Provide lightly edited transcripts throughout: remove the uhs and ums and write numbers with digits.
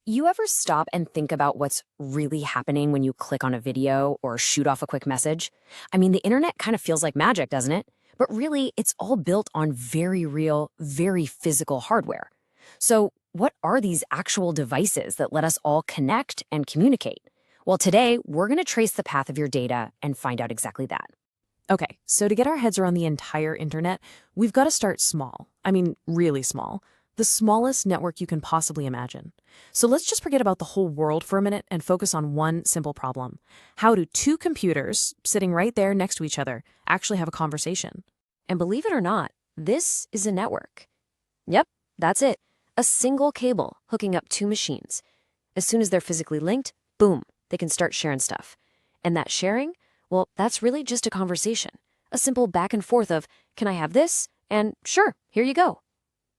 You ever stop and think about what's really happening when you click on a video or shoot off a quick message? I mean, the internet kind of feels like magic, doesn't it? But really, it's all built on very real, very physical hardware. So, what are these actual devices that let us all connect and communicate? Well, today, we're going to trace the path of your data and find out exactly that. Okay, so to get our heads around the entire internet, we've got to start small. I mean, really small. The smallest network you can possibly imagine. So let's just forget about the whole world for a minute and focus on one simple problem. How do two computers, sitting right there next to each other, actually have a conversation? And believe it or not, this is a network. Yep, that's it. A single cable hooking up two machines. As soon as they're physically linked, boom, they can start sharing stuff. And that sharing, well, that's really just a conversation. A simple back and forth of, can I have this? And sure, here you go.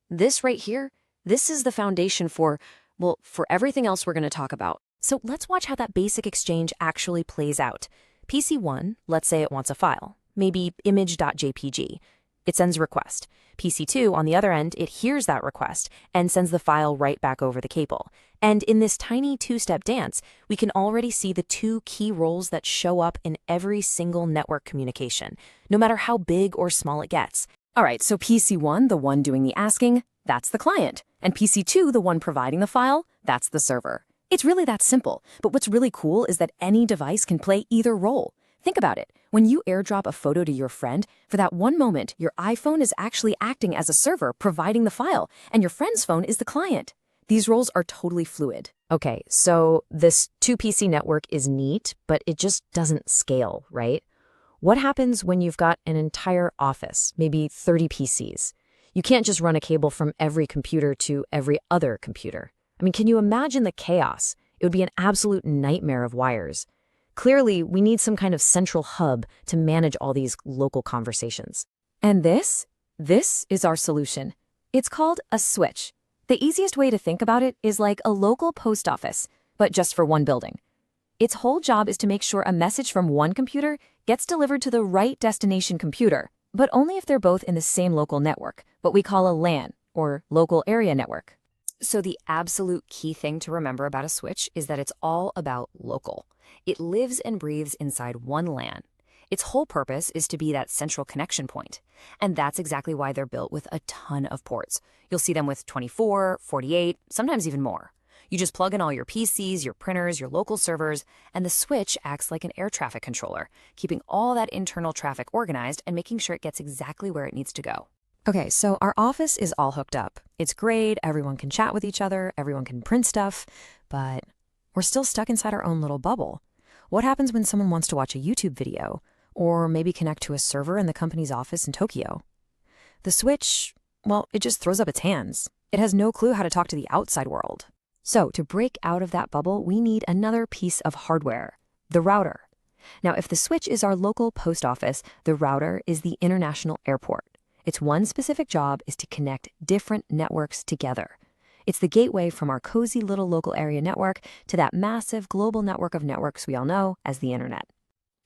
This right here, this is the foundation for, well, for everything else we're going to talk about. So let's watch how that basic exchange actually plays out. PC1, let's say it wants a file, maybe image.jpg. It sends a request. PC2, on the other end, it hears that request and sends the file right back over the cable. And in this tiny two-step dance, we can already see the two key roles that show up in every single network communication, no matter how big or small it gets. All right, so PC1, the one doing the asking, that's the client. And PC2, the one providing the file, that's the server. It's really that simple. But what's really cool is that any device can play either role. Think about it. When you airdrop a photo to your friend, for that one moment, your iPhone is actually acting as a server providing the file, and your friend's phone is the client. These roles are totally fluid. Okay, so this two-PC network is neat, but it just doesn't scale, right? What happens when you've got an entire office, maybe 30 PCs? You can't just run a cable from every computer to every other computer. I mean, can you imagine the chaos? It would be an absolute nightmare of wires. Clearly, we need some kind of central hub to manage all these local conversations. And this is our solution. It's called a switch. The easiest way to think about it is like a local post office, but just for one building. Its whole job is to make sure a message from one computer gets delivered to the right destination computer, but only if they're both in the same local network, what we call a LAN, or local area network. So the absolute key thing to remember about a switch is that it's all about local. It lives and breathes inside one LAN. Its whole purpose is to be that central connection point. And that's exactly why they're built with a ton of ports. You'll see them with 24, 48, sometimes even more. You just plug in all your PCs, your printers, your local servers, and the switch acts like an air traffic controller, keeping all that internal traffic organized and making sure it gets exactly where it needs to go. Okay, so our office is all hooked up. It's great, everyone can chat with each other, everyone can print stuff, but we're still stuck inside our own little bubble. What happens when someone wants to watch a YouTube video, or maybe connect to a server in the company's office in Tokyo? The switch, well, it just throws up its hands. It has no clue how to talk to the outside world. So to break out of that bubble, we need another piece of hardware, the router. Now, if the switch is our local post office, the router is the international airport. Its one specific job is to connect different networks together. It's the gateway from our cozy little local area network to that massive global network of networks we all know as the internet.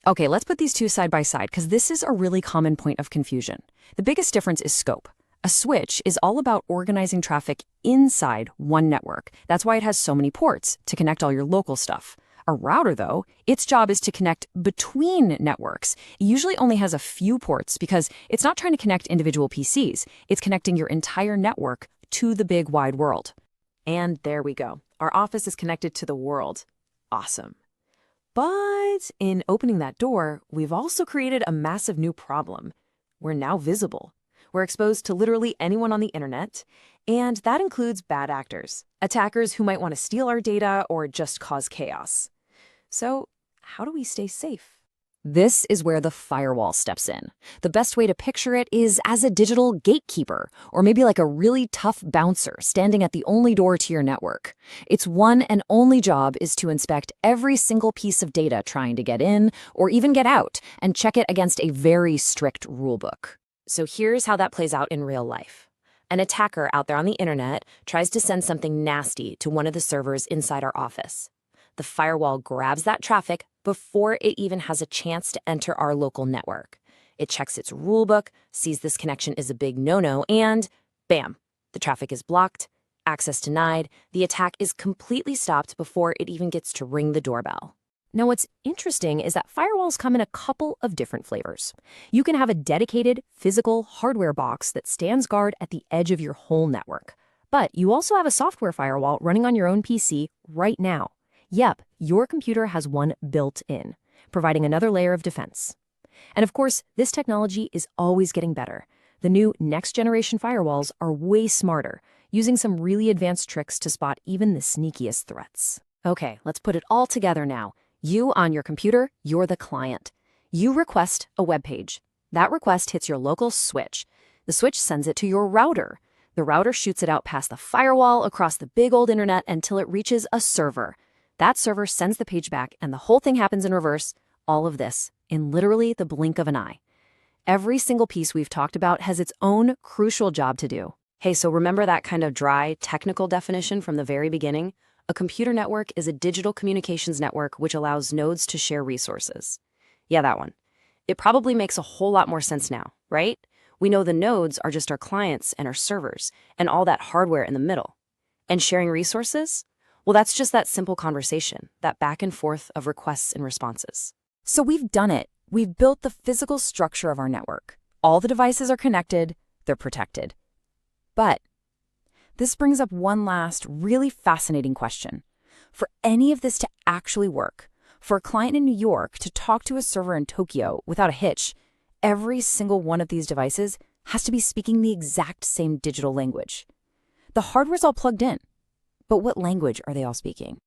Okay, let's put these two side by side because this is a really common point of confusion. The biggest difference is scope. A switch is all about organizing traffic inside one network. That's why it has so many ports, to connect all your local stuff. A router, though, its job is to connect between networks. It usually only has a few ports because it's not trying to connect individual PCs. It's connecting your entire network to the big wide world. And there we go. Our office is connected to the world. Awesome. But in opening that door, we've also created a massive new problem. We're now visible. We're exposed to literally anyone on the internet, and that includes bad actors, attackers who might want to steal our data or just cause chaos. So, how do we stay safe? This is where the firewall steps in. The best way to picture it is as a digital gatekeeper, or maybe like a really tough bouncer standing at the only door to your network. Its one and only job is to inspect every single piece of data trying to get in or even get out and check it against a very strict rulebook. So here's how that plays out in real life. An attacker out there on the internet tries to send something nasty to one of the servers inside our office. The firewall grabs that traffic before it even has a chance to enter our local network. It checks its rulebook, sees this connection is a big no-no, and bam, the traffic is blocked, access denied, the attack is completely stopped before it even gets to ring the doorbell. Now, what's interesting is that firewalls come in a couple of different flavors. You can have a dedicated physical hardware box that stands guard at the edge of your whole network. But you also have a software firewall running on your own PC right now. Yep, your computer has one built in, providing another layer of defense. And of course, this technology is always getting better. The new next-generation firewalls are way smarter, using some really advanced tricks to spot even the sneakiest threats. Okay, let's put it all together now. You on your computer, you're the client. You request a web page. That request hits your local switch. The switch sends it to your router. The router shoots it out past the firewall across the big old internet until it reaches a server. That server sends the page back, and the whole thing happens in reverse. All of this in literally the blink of an eye. Every single piece we've talked about has its own crucial job to do. Hey, so remember that kind of dry, technical definition from the very beginning? A computer network is a digital communications network which allows nodes to share resources. Yeah, that one. It probably makes a whole lot more sense now, right? We know the nodes are just our clients and our servers and all that hardware in the middle. And sharing resources? Well, that's just that simple conversation, that back and forth of requests and responses. So we've done it. We've built the physical structure of our network. All the devices are connected, they're protected. But this brings up one last really fascinating question. For any of this to actually work, for a client in New York to talk to a server in Tokyo without a hitch, every single one of these devices has to be speaking the exact same digital language. The hardware's all plugged in, but what language are they all speaking?